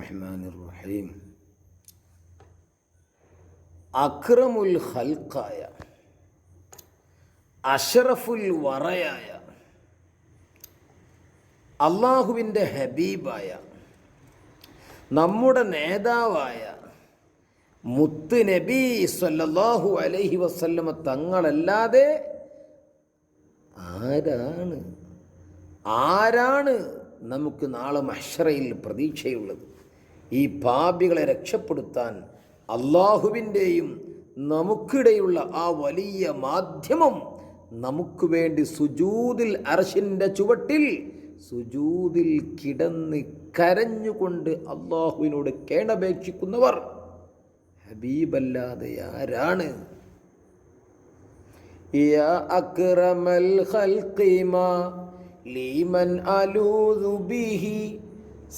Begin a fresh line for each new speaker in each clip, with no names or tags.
റഹ്മാനിർ റഹീം. അക്രമുൽ ഖൽഖായ, അഷ്റഫുൽ വറയായ, അള്ളാഹുവിൻ്റെ ഹബീബായ, നമ്മുടെ നേതാവായ മുത്ത് നബി സല്ലല്ലാഹു അലൈഹി വസല്ലമ തങ്ങളല്ലാതെ ആരാണ് നമുക്ക് നാളെ മഹ്ശറയിൽ പ്രതീക്ഷയുള്ളത്? ഈ പാപികളെ രക്ഷപ്പെടുത്താൻ അള്ളാഹുവിൻ്റെയും നമുക്കിടയുള്ള ആ വലിയ മാധ്യമം നമുക്ക് വേണ്ടി സുജൂദിൽ അർശിൻ്റെ ചുവട്ടിൽ സുജൂദിൽ കിടന്ന് കരഞ്ഞുകൊണ്ട് അള്ളാഹുവിനോട് കേണപേക്ഷിക്കുന്നവർ ഹബീബല്ലാതെ ആരാണ്? യാ അക്രമൽ ഖൽഖി മാ ലീമൻ അലൂദു ബിഹി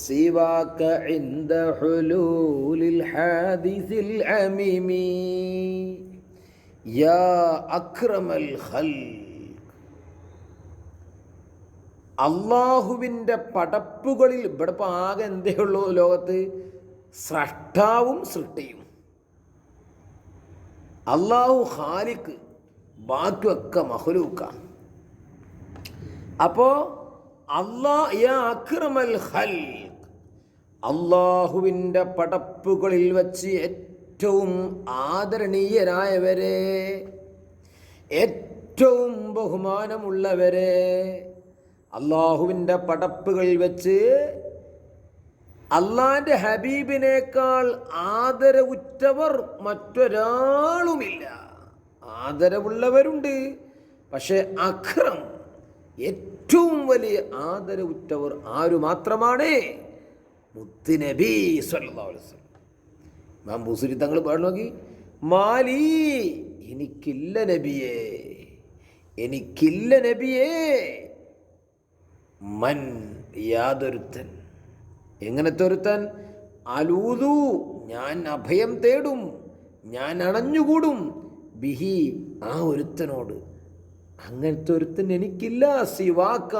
സിവാക ഇൻദ ഹുലൂലിൽ ഹാദിസിൽ അമീമി. യാ അക്രമൽ ഖൽഖ്, അള്ളാഹുവിൻ്റെ പടപ്പുകളിൽ ഇവിടെ ഇപ്പോൾ ആകെ എന്തേ ഉള്ളൂ ലോകത്ത്? സ്രഷ്ടാവും സൃഷ്ടിയും. അള്ളാഹു ഖാലിഖ്, ബാക്കിയൊക്കെ മഖ്ലൂക്ക. അപ്പോൾ യാ അക്രമൽ ഖൽഖ്, അള്ളാഹുവിൻ്റെ പടപ്പുകളിൽ വച്ച് ഏറ്റവും ആദരണീയരായവരെ, ഏറ്റവും ബഹുമാനമുള്ളവരെ, അള്ളാഹുവിൻ്റെ പടപ്പുകളിൽ വെച്ച് അള്ളാഹിൻ്റെ ഹബീബിനേക്കാൾ ആദരവുറ്റവർ മറ്റൊരാളുമില്ല. ആദരവുള്ളവരുണ്ട്, പക്ഷേ അക്രം, ഏറ്റവും വലിയ ആദരവുറ്റവർ ആരു മാത്രമാണ്? മുത്ത് നബി സല്ലല്ലാഹു അലൈഹി വസല്ലം. ഇമാം ബൂസരി തങ്ങൾ പാടി നോക്കി, മാലി, എനിക്കില്ല നബിയേ, എനിക്കില്ല നബിയേ, മൻ, യാതൊരുത്തൻ. എങ്ങനത്തെ ഒരുത്തൻ? അലൂതു, ഞാൻ അഭയം തേടും, ഞാൻ അണഞ്ഞുകൂടും, ബിഹി, ആ ഒരുത്തനോട്. അങ്ങനത്തെ ഒരുത്തൻ എനിക്കില്ല. സിവാക്ക,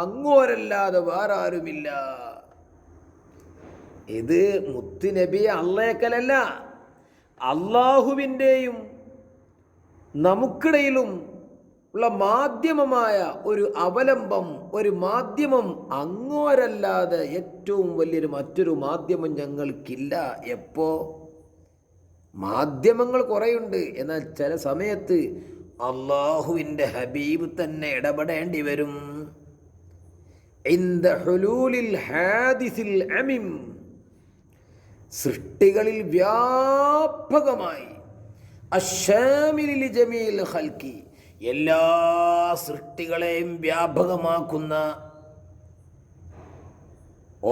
അങ്ങോരല്ലാതെ വേറെ ആരുമില്ല. ഇത് മുത്ത് നബിയെ അള്ളേക്കലല്ല, അള്ളാഹുവിൻ്റെയും നമുക്കിടയിലും ഉള്ള മാധ്യമമായ ഒരു അവലംബം, ഒരു മാധ്യമം അങ്ങോരല്ലാതെ ഏറ്റവും വലിയൊരു മറ്റൊരു മാധ്യമം ഞങ്ങൾക്കില്ല. എപ്പോ? മാധ്യമങ്ങൾ കുറേയുണ്ട്, എന്നാൽ ചില സമയത്ത് അള്ളാഹുവിൻ്റെ ഹബീബ് തന്നെ ഇടപെടേണ്ടി വരും. ഇൻദ ഹുലൂലിൽ ഹാദിസിൽ അമീം, സൃഷ്ടികളിൽ വ്യാപകമായി, അശ്ശാമിലിൽ ജമീൽ ഖൽഖി, എല്ലാ സൃഷ്ടികളെയും വ്യാപകമാക്കുന്ന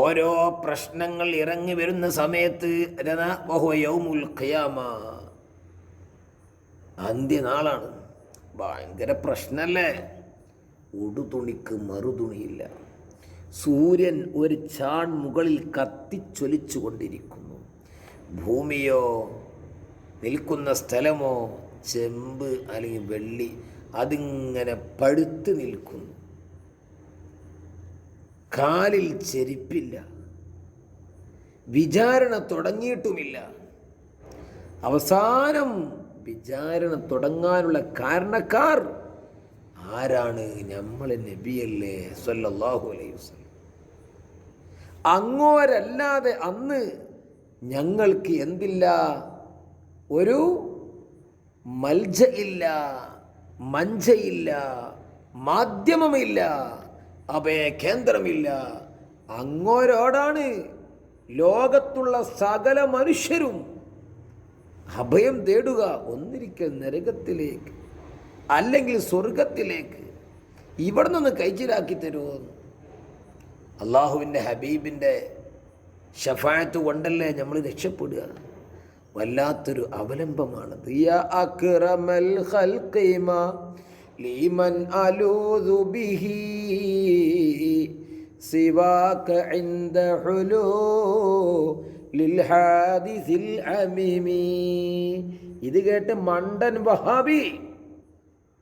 ഓരോ പ്രശ്നങ്ങൾ ഇറങ്ങി വരുന്ന സമയത്ത് വഹുവ യൗമുൽ ഖിയാമ, അന്ത്യനാളാണ്. ഭയങ്കര പ്രശ്നമല്ലേ? ഉടുതുണിക്ക് മറുതുണിയില്ല. സൂര്യൻ ഒരു ചാൺ മുകളിൽ കത്തിച്ചൊലിച്ചു കൊണ്ടിരിക്കുന്നു. ഭൂമിയോ നിൽക്കുന്ന സ്ഥലമോ ചെമ്പ് അല്ലെങ്കിൽ വെള്ളി, അതിങ്ങനെ പഴുത്ത് നിൽക്കുന്നു. കാലിൽ ചെരിപ്പില്ല, വിചാരണ തുടങ്ങിയിട്ടുമില്ല. അവസാനം വിചാരണ തുടങ്ങാനുള്ള കാരണക്കാർ ആരാണ്? നമ്മളെ നബിയല്ലേ സല്ലല്ലാഹു അലൈഹി വസല്ലം. അങ്ങോരല്ലാതെ അന്ന് ഞങ്ങൾക്ക് എന്തില്ല? ഒരു മൽജയില്ല, മഞ്ചയില്ല, മാധ്യമമില്ല, അഭയ കേന്ദ്രമില്ല. അങ്ങോരോടാണ് ലോകത്തുള്ള സകല മനുഷ്യരും അഭയം തേടുക. ഒന്നിരിക്കൽ നരകത്തിലേക്ക്, അല്ലെങ്കിൽ സ്വർഗത്തിലേക്ക്. ഇവിടെ നിന്ന് കൈച്ചിലാക്കി തരുമോ? അള്ളാഹുവിൻ്റെ ഹബീബിൻ്റെ ശഫാഅത്ത് കൊണ്ടല്ലേ നമ്മൾ രക്ഷപ്പെടുക. വല്ലാത്തൊരു അവലംബമാണത്. യാ അക്രമൽ ഖൽഖി മാ ലീമൻ അലൂദു ബിഹി സിവാക ഇൻദ ഹുലൂലിൽ ഹാദിസിൽ അമീമി. ഇത് കേട്ട് മണ്ടൻ വഹാബി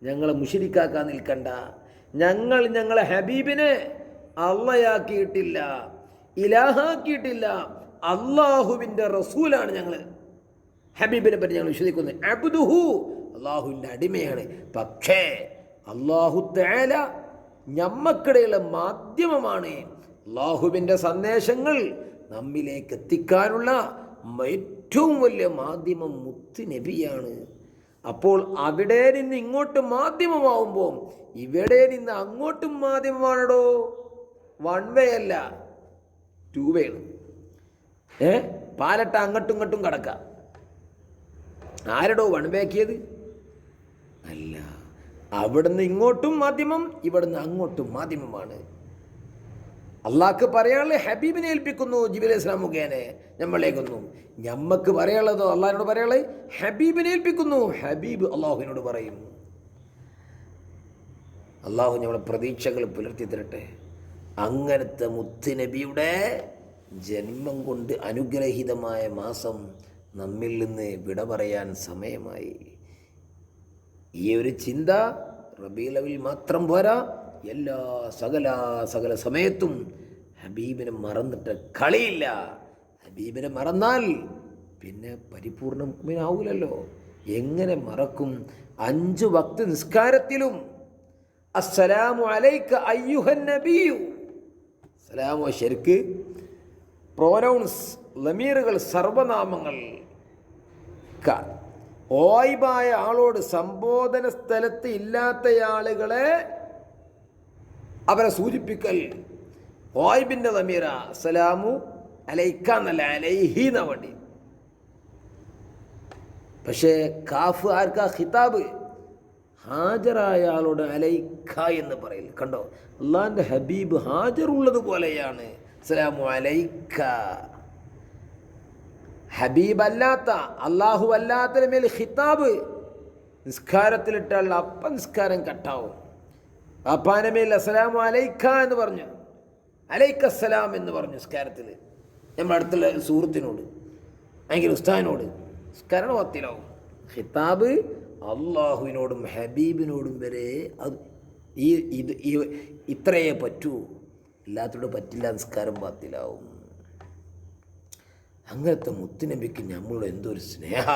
ഞങ്ങളെ മുശ്രിക്കാക്കാൻ നിൽക്കണ്ട. ഞങ്ങളെ ഹബീബിനെ അള്ളയാക്കിയിട്ടില്ല, ഇലാഹാക്കിയിട്ടില്ല, അള്ളാഹുവിൻ്റെ റസൂലാണ് ഞങ്ങൾ. ഹബീബിനെ പറ്റി ഞങ്ങൾ വിശ്വസിക്കുന്നത് അബ്ദുഹു, അള്ളാഹുവിൻ്റെ അടിമയാണ്. പക്ഷേ അള്ളാഹു തആല ഞമ്മക്കിടയിലെ മാധ്യമമാണ്. അള്ളാഹുവിൻ്റെ സന്ദേശങ്ങൾ നമ്മിലേക്ക് എത്തിക്കാനുള്ള ഏറ്റവും വലിയ മാധ്യമം മുത്ത് നബിയാണ്. അപ്പോൾ അവിടെ നിന്ന് ഇങ്ങോട്ട് മാധ്യമമാവുമ്പോൾ ഇവിടെ നിന്ന് അങ്ങോട്ടും മാധ്യമമാണോ? വൺ വേ അല്ല, ടൂ വേ ആണ്. പാലട്ട അങ്ങോട്ടും ഇങ്ങോട്ടും കടക്കാം. ആരടോ വൺ വേ ആക്കിയത്? അല്ല, അവിടുന്ന് ഇങ്ങോട്ടും മാധ്യമം, ഇവിടുന്ന് അങ്ങോട്ടും മാധ്യമമാണ്. അള്ളാഹ്ക്ക് പറയാനുള്ള ഹബീബിനെ ഏൽപ്പിക്കുന്നു, ജിബ്രീൽ അലൈഹി സ്വലാം മുഖേന നമ്മളേക്കുന്നു. ഞമ്മക്ക് പറയാനുള്ളതോ അള്ളാഹിനോട് പറയാനുള്ളത് ഹബീബിനെ ഏൽപ്പിക്കുന്നു. ഹബീബ് അള്ളാഹുവിനോട് പറയും. അള്ളാഹു നമ്മളെ പ്രതീക്ഷകൾ പുലർത്തി തരട്ടെ. അങ്ങനത്തെ മുത്ത് നബിയുടെ ജന്മം കൊണ്ട് അനുഗ്രഹീതമായ മാസം നമ്മിൽ നിന്ന് വിട പറയാൻ സമയമായി. ഈ ഒരു ചിന്ത റബീഉൽ അവ്വൽ മാത്രം പോരാ, എല്ലാ സകല സമയത്തും ഹബീബിനെ മറന്നിട്ട് കളിയില്ല. ഹബീബിനെ മറന്നാൽ പിന്നെ പരിപൂർണ്ണ മുഅ്മിനാവൂലല്ലോ. എങ്ങനെ മറക്കും? 5 വക്ത് നിസ്കാരത്തിലും അസ്സലാമു അലൈക അയ്യുഹൻ നബിയു, സലാമു ശരിക്ക് പ്രോനൗൺസ്, ലമീറുകൾ, സർവനാമങ്ങൾ. ഓയിബായ ആളോട് സംബോധന സ്ഥലത്ത് ഇല്ലാത്ത ആളുകളെ അവരെ സൂചിപ്പിക്കൽ ഓയിബിൻ്റെ ലമീറ. അസ്സലാമു അലൈക എന്നല്ല, അലൈഹി എന്ന വേണ്ടി. പക്ഷേ കാഫ് ആർക്കാ? ഖിതാബ്. ഹാജറായ ആളോട് അലൈക എന്ന് പറയൽ. കണ്ടോ, അള്ളാഹിൻ്റെ ഹബീബ് ഹാജറുള്ളത് പോലെയാണ്. അസ്സലാമു അലൈക. ഹബീബ് അല്ലാത്ത, അള്ളാഹു അല്ലാത്തതിന് മേൽ ഖിതാബ് നിസ്കാരത്തിലിട്ടാൽ അപ്പം നിസ്കാരം കട്ടാവും. അപ്പാൻ്റെ മേൽ അസ്സലാമു അലൈക എന്ന് പറഞ്ഞു, അലൈക്കസ്സലാം എന്ന് പറഞ്ഞു നിസ്കാരത്തിൽ. നമ്മുടെ അടുത്തുള്ള സുഹൃത്തിനോട്, അല്ലെങ്കിൽ ഉസ്താദിനോട് നിസ്കാരം വത്തിലാവും. ഖിതാബ് അള്ളാഹുവിനോടും ഹബീബിനോടും വരെ അത് ഇത്രയേ പറ്റൂ, എല്ലാത്തോട് പറ്റില്ല, നിസ്കാരം പാത്തിലാവും. അങ്ങനത്തെ മുത്തുനബിക്ക് നമ്മളോട് എന്തൊരു സ്നേഹ!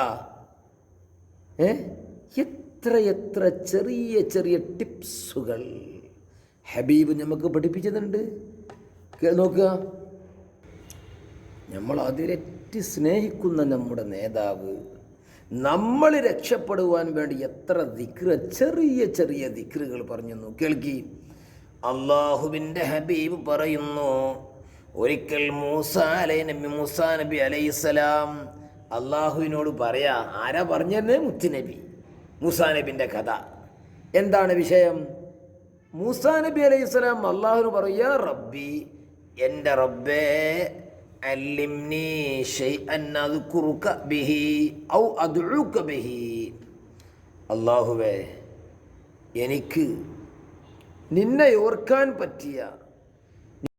എത്ര ചെറിയ ചെറിയ ടിപ്സുകൾ ഹബീബ് നമുക്ക് പഠിപ്പിച്ചതുണ്ട്. നോക്കുക, നമ്മൾ അതിരറ്റ് സ്നേഹിക്കുന്ന നമ്മുടെ നേതാവ് നമ്മൾ രക്ഷപ്പെടുവാൻ വേണ്ടി എത്ര ദിക്ർ, ചെറിയ ചെറിയ ദിക്റുകൾ പറഞ്ഞു. കേൾക്കി, അള്ളാഹുവിൻ്റെ ഹബീബ് പറയുന്നു, ഒരിക്കൽ മൂസാ നബി അലൈഹിസ്സലാം അള്ളാഹുവിനോട് പറയാ. ആരാ പറഞ്ഞെന്ന്? മുത്തുനബി. മൂസാ നബിൻ്റെ കഥ എന്താണ് വിഷയം? മൂസാ നബി അലൈഹിസ്സലാം അള്ളാഹുവിന് പറയാ, റബ്ബി, എൻ്റെ റബ്ബേ, അല്ലിംനി ശൈഅൻ അദ്കുറുക ബിഹി ഔ അദ്ഉക ബിഹി. അള്ളാഹുവേ, എനിക്ക് നിന്നെ ഓർക്കാൻ പറ്റിയ